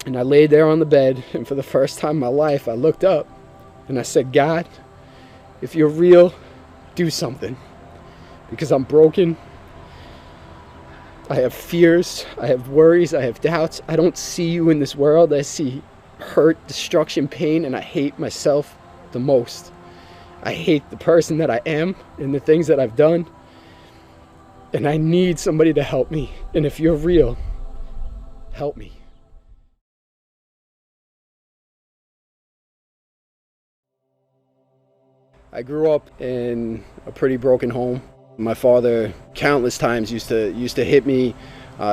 And I laid there on the bed, and for the first time in my life, I looked up and I said, God, if you're real, do something. Because I'm broken. I have fears. I have worries. I have doubts. I don't see you in this world. I see hurt, destruction, pain, and I hate myself the most. I hate the person that I am and the things that I've done. And I need somebody to help me. And if you're real, help me. I grew up in a pretty broken home. My father countless times used to hit me,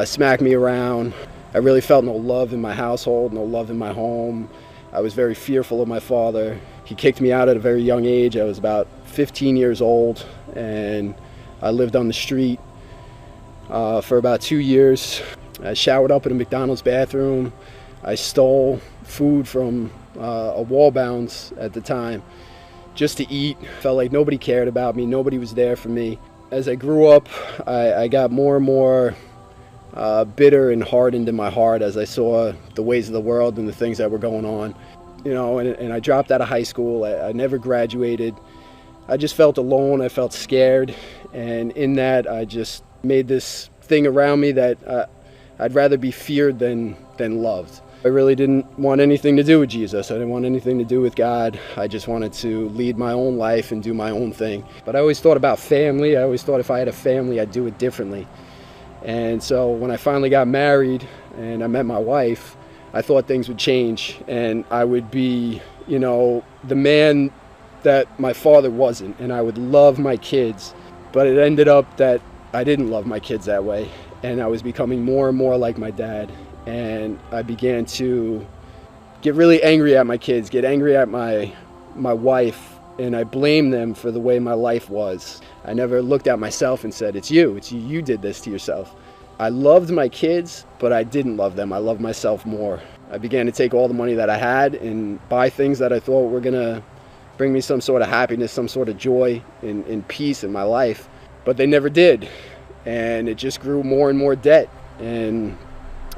smack me around. I really felt no love in my household, no love in my home. I was very fearful of my father. He kicked me out at a very young age. I was about 15 years old, and I lived on the street for about 2 years. I showered up in a McDonald's bathroom. I stole food from a Wallbounds at the time just to eat. Felt like nobody cared about me. Nobody was there for me. As I grew up, I got more and more bitter and hardened in my heart as I saw the ways of the world and the things that were going on. You know, and I dropped out of high school. I never graduated. I just felt alone. I felt scared. And in that, I just made this thing around me that I'd rather be feared than loved. I really didn't want anything to do with Jesus. I didn't want anything to do with God. I just wanted to lead my own life and do my own thing. But I always thought about family. I always thought if I had a family, I'd do it differently. And so when I finally got married and I met my wife, I thought things would change and I would be, you know, the man that my father wasn't, and I would love my kids. But it ended up that I didn't love my kids that way, and I was becoming more and more like my dad. And I began to get really angry at my kids, get angry at my wife, and I blamed them for the way my life was. I never looked at myself and said, it's you, you did this to yourself. I loved my kids, but I didn't love them. I loved myself more. I began to take all the money that I had and buy things that I thought were gonna bring me some sort of happiness, some sort of joy and peace in my life, but they never did. And it just grew more and more debt, and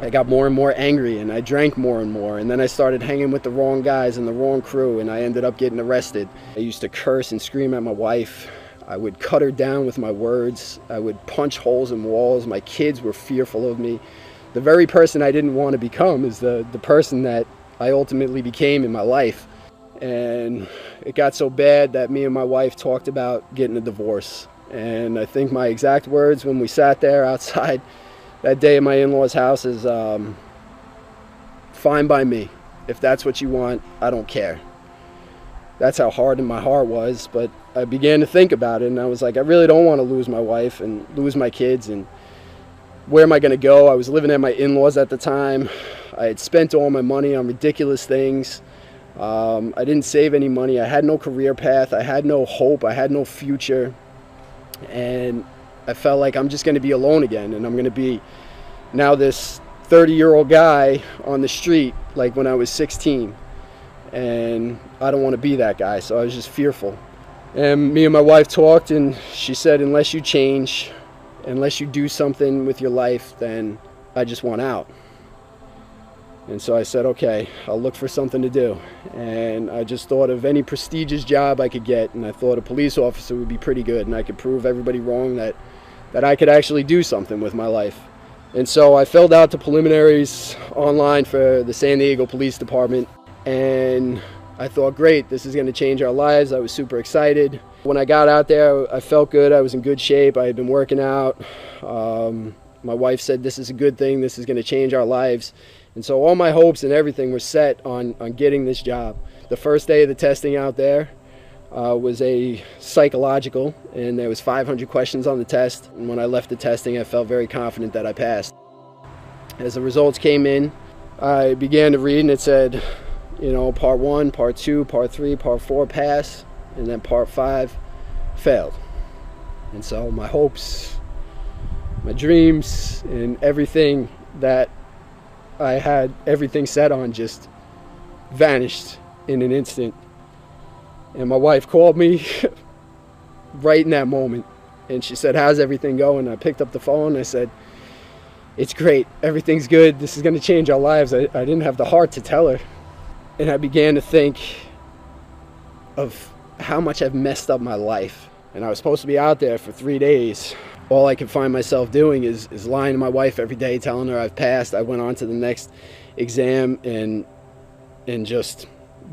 I got more and more angry, and I drank more and more, and then I started hanging with the wrong guys and the wrong crew, and I ended up getting arrested. I used to curse and scream at my wife. I would cut her down with my words. I would punch holes in walls. My kids were fearful of me. The very person I didn't want to become is the person that I ultimately became in my life. And it got so bad that me and my wife talked about getting a divorce. And I think my exact words when we sat there outside that day at my in-laws' house is, fine by me. If that's what you want, I don't care. That's how hard my heart was, but I began to think about it, and I was like, I really don't want to lose my wife and lose my kids, and where am I going to go? I was living at my in-laws at the time. I had spent all my money on ridiculous things. I didn't save any money. I had no career path. I had no hope. I had no future. And I felt like I'm just going to be alone again, and I'm going to be now this 30-year-old guy on the street like when I was 16. And I don't want to be that guy, so I was just fearful. And me and my wife talked, and she said, unless you change, unless you do something with your life, then I just want out. And so I said, okay, I'll look for something to do. And I just thought of any prestigious job I could get, and I thought a police officer would be pretty good, and I could prove everybody wrong that I could actually do something with my life. And so I filled out the preliminaries online for the San Diego Police Department, and I thought, great, this is going to change our lives. I was super excited. When I got out there, I felt good. I was in good shape. I had been working out. My wife said, this is a good thing. This is going to change our lives. And so all my hopes and everything were set on getting this job. The first day of the testing out there was a psychological, and there was 500 questions on the test. And when I left the testing, I felt very confident that I passed. As the results came in, I began to read, and it said, you know, part 1, part 2, part 3, part 4 pass, and then part 5 failed. And so my hopes, my dreams, and everything that I had everything set on just vanished in an instant. And my wife called me right in that moment, and she said, how's everything going? I picked up the phone and I said, it's great, everything's good, this is going to change our lives. I didn't have the heart to tell her. And I began to think of how much I've messed up my life. And I was supposed to be out there for 3 days. All I could find myself doing is lying to my wife every day, telling her I've passed. I went on to the next exam and just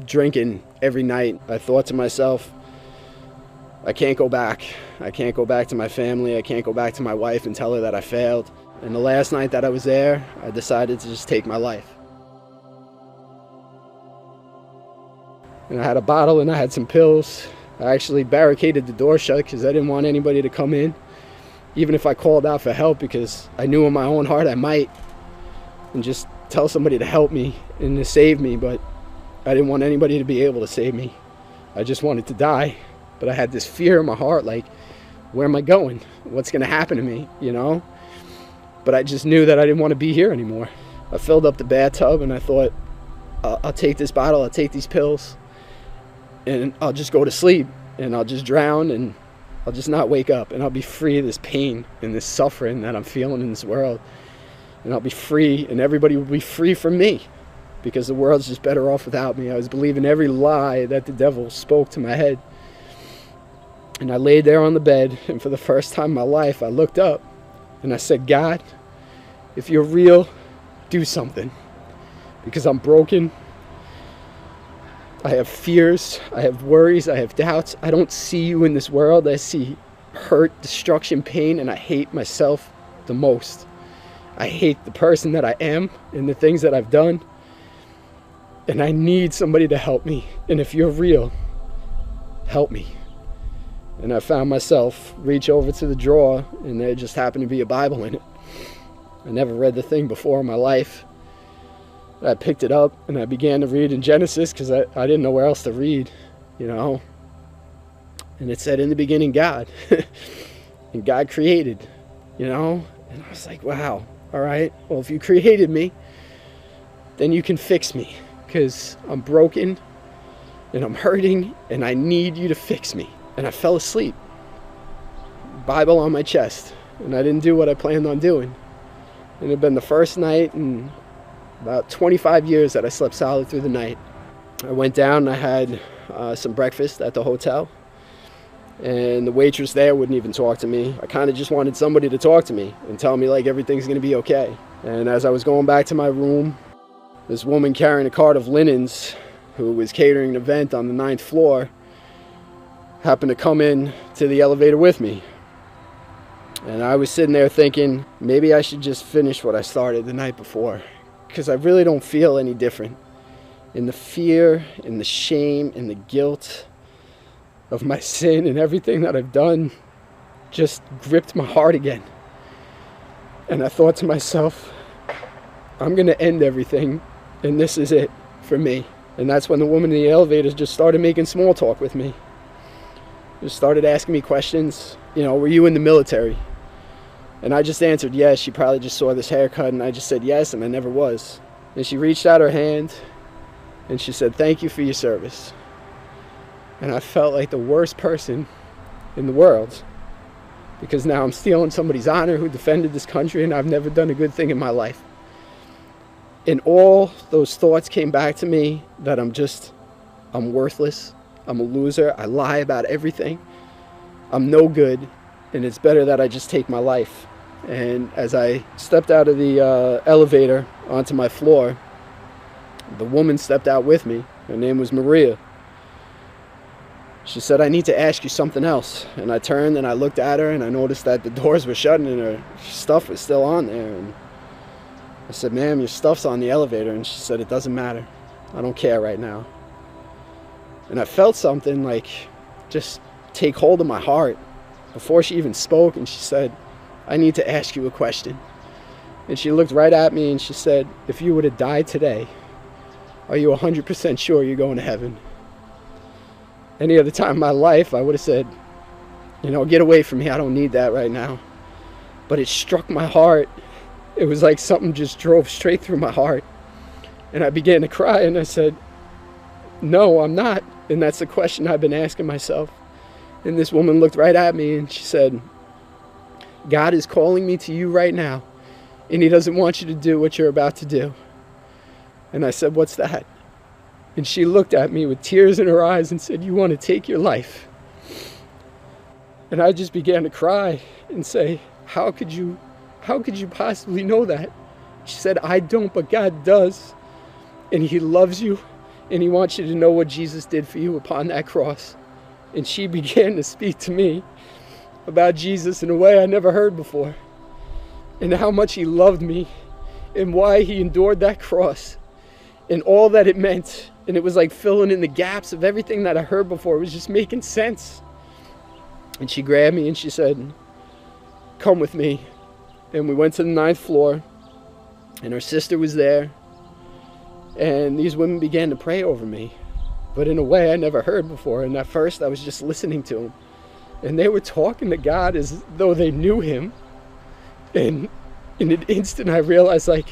drinking every night. I thought to myself, I can't go back. I can't go back to my family. I can't go back to my wife and tell her that I failed. And the last night that I was there, I decided to just take my life. And I had a bottle and I had some pills. I actually barricaded the door shut because I didn't want anybody to come in, even if I called out for help, because I knew in my own heart I might, and just tell somebody to help me and to save me, but I didn't want anybody to be able to save me. I just wanted to die, but I had this fear in my heart, like, where am I going? What's going to happen to me, you know? But I just knew that I didn't want to be here anymore. I filled up the bathtub and I thought, I'll take this bottle, I'll take these pills, and I'll just go to sleep, and I'll just drown, and I'll just not wake up, and I'll be free of this pain and this suffering that I'm feeling in this world. And I'll be free, and everybody will be free from me, because the world's just better off without me. I was believing every lie that the devil spoke to my head. And I laid there on the bed, and for the first time in my life, I looked up, and I said, God, if you're real, do something, because I'm broken. I have fears, I have worries, I have doubts. I don't see you in this world. I see hurt, destruction, pain, and I hate myself the most. I hate the person that I am and the things that I've done. And I need somebody to help me. And if you're real, help me. And I found myself reach over to the drawer, and there just happened to be a Bible in it. I never read the thing before in my life. I picked it up and I began to read in Genesis, because I didn't know where else to read, you know. And it said, in the beginning, God. And God created, you know. And I was like, wow, all right. Well, if you created me, then you can fix me, because I'm broken and I'm hurting and I need you to fix me. And I fell asleep, Bible on my chest, and I didn't do what I planned on doing. And it had been the first night in about 25 years that I slept solid through the night. I went down and I had some breakfast at the hotel, and the waitress there wouldn't even talk to me. I kind of just wanted somebody to talk to me and tell me like everything's gonna be okay. And as I was going back to my room, this woman carrying a cart of linens, who was catering an event on the 9th floor, happened to come in to the elevator with me. And I was sitting there thinking, maybe I should just finish what I started the night before, because I really don't feel any different. And the fear and the shame and the guilt of my sin and everything that I've done just gripped my heart again. And I thought to myself, I'm going to end everything, and this is it for me. And that's when the woman in the elevator just started making small talk with me. Just started asking me questions. You know, were you in the military? And I just answered yes. She probably just saw this haircut, and I just said yes, and I never was. And she reached out her hand and she said, thank you for your service. And I felt like the worst person in the world, because now I'm stealing somebody's honor who defended this country, and I've never done a good thing in my life. And all those thoughts came back to me that I'm worthless. I'm a loser. I lie about everything. I'm no good, and it's better that I just take my life. And as I stepped out of the elevator onto my floor, the woman stepped out with me. Her name was Maria. She said, I need to ask you something else. And I turned and I looked at her, and I noticed that the doors were shut and her stuff was still on there. And I said, ma'am, your stuff's on the elevator. And she said, it doesn't matter. I don't care right now. And I felt something like just take hold of my heart before she even spoke. And she said, I need to ask you a question. And she looked right at me and she said, if you were to die today, are you 100% sure you're going to heaven? Any other time in my life, I would have said, you know, get away from me. I don't need that right now. But it struck my heart. It was like something just drove straight through my heart. And I began to cry, and I said, no, I'm not. And that's the question I've been asking myself. And this woman looked right at me and she said, God is calling me to you right now. and he doesn't want you to do what you're about to do." And I said, "What's that?" And she looked at me with tears in her eyes and said, "You want to take your life?" And I just began to cry and say, how could you possibly know that?" She said, "I don't, but God does. And he loves you, and he wants you to know what Jesus did for you upon that cross." And she began to speak to me about Jesus in a way I never heard before, and how much he loved me, and why he endured that cross, and all that it meant. And it was like filling in the gaps of everything that I heard before. It was just making sense. And she grabbed me and she said, "Come with me." And we went to the 9th floor, and her sister was there, and these women began to pray over me, but in a way I never heard before. And at first I was just listening to them, and they were talking to God as though they knew him. And in an instant I realized, like,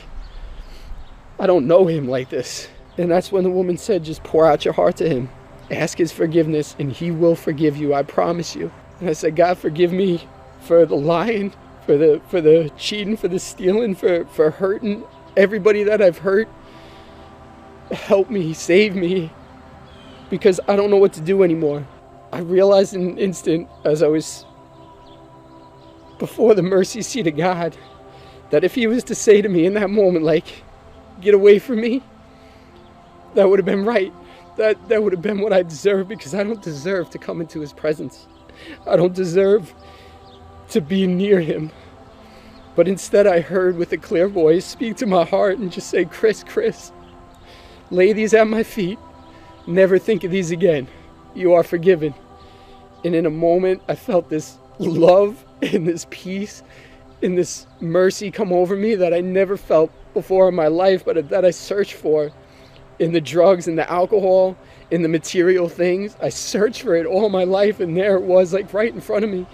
I don't know him like this. And that's when the woman said, "Just pour out your heart to him, ask his forgiveness, and he will forgive you, I promise you." And I said, "God, forgive me for the lying, for the cheating, for the stealing, for hurting everybody that I've hurt. Help me, save me, because I don't know what to do anymore." I realized in an instant, as I was before the mercy seat of God, that if he was to say to me in that moment, like, "Get away from me," that would have been right. That would have been what I deserved, because I don't deserve to come into his presence. I don't deserve to be near him. But instead I heard with a clear voice speak to my heart and just say, Chris, lay these at my feet. Never think of these again. You are forgiven." And in a moment I felt this love and this peace and this mercy come over me that I never felt before in my life, but that I searched for in the drugs and the alcohol, in the material things. I searched for it all my life, and there it was, like, right in front of me.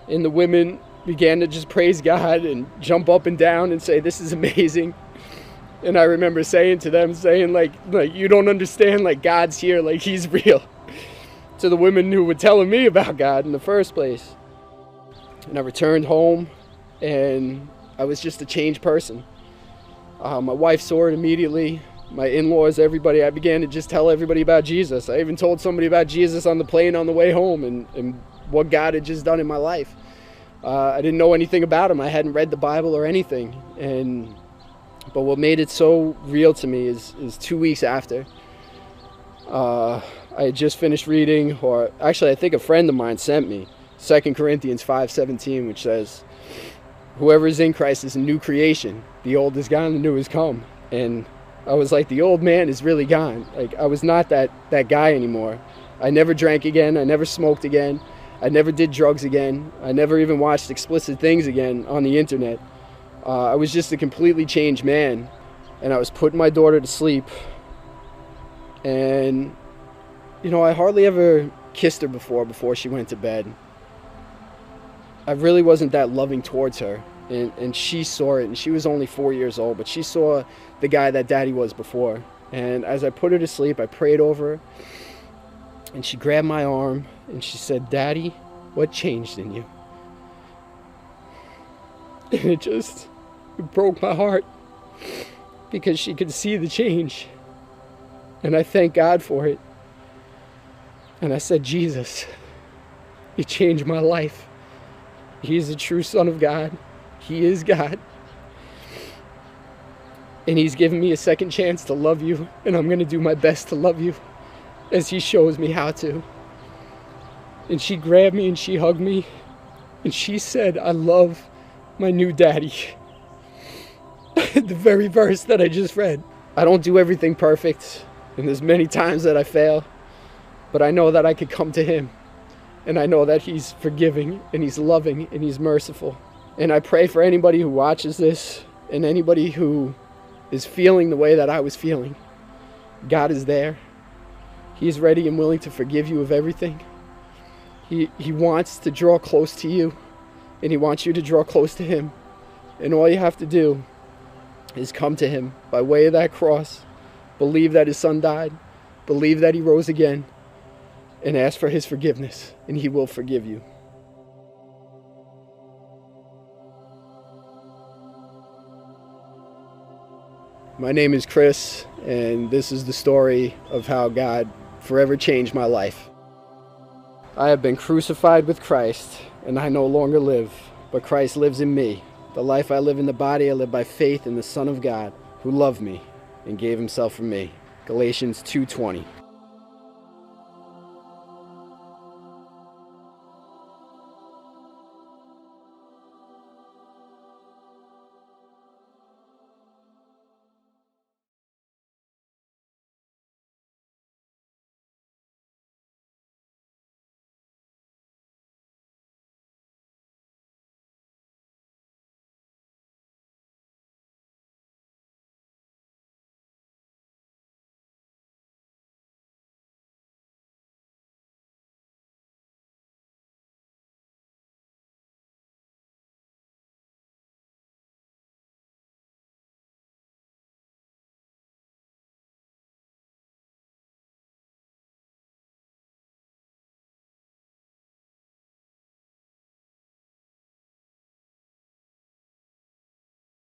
And the women began to just praise God and jump up and down and say, "This is amazing." And I remember saying to them, like, "You don't understand, like, God's here, like, he's real." To the women who were telling me about God in the first place. And I returned home, and I was just a changed person. My wife saw it immediately. My in-laws, everybody. I began to just tell everybody about Jesus. I even told somebody about Jesus on the plane on the way home, and what God had just done in my life. I didn't know anything about him. I hadn't read the Bible or anything. But what made it so real to me is 2 weeks after, I had just finished reading, or actually I think a friend of mine sent me 2 Corinthians 5:17, which says, "Whoever is in Christ is a new creation. The old is gone, the new has come." And I was like, the old man is really gone. Like, I was not that guy anymore. I never drank again. I never smoked again. I never did drugs again. I never even watched explicit things again on the internet. I was just a completely changed man. And I was putting my daughter to sleep. And, I hardly ever kissed her before she went to bed. I really wasn't that loving towards her. And she saw it, and she was only 4 years old, but she saw the guy that Daddy was before. And as I put her to sleep, I prayed over her, and she grabbed my arm, and she said, "Daddy, what changed in you?" And it broke my heart, because she could see the change, and I thank God for it. And I said, "Jesus, you changed my life. He is the true Son of God. He is God. And he's given me a second chance to love you, and I'm going to do my best to love you as he shows me how to." And she grabbed me and she hugged me, and she said, "I love my new daddy." The very verse that I just read. I don't do everything perfect, and there's many times that I fail, but I know that I could come to him, and I know that he's forgiving, and he's loving, and he's merciful. And I pray for anybody who watches this, and anybody who is feeling the way that I was feeling. God is there. He's ready and willing to forgive you of everything. He wants to draw close to you, and he wants you to draw close to him. And all you have to do is come to him by way of that cross, believe that his son died, believe that he rose again, and ask for his forgiveness, and he will forgive you. My name is Chris, and this is the story of how God forever changed my life. I have been crucified with Christ, and I no longer live, but Christ lives in me. The life I live in the body, I live by faith in the Son of God, who loved me and gave himself for me. Galatians 2:20.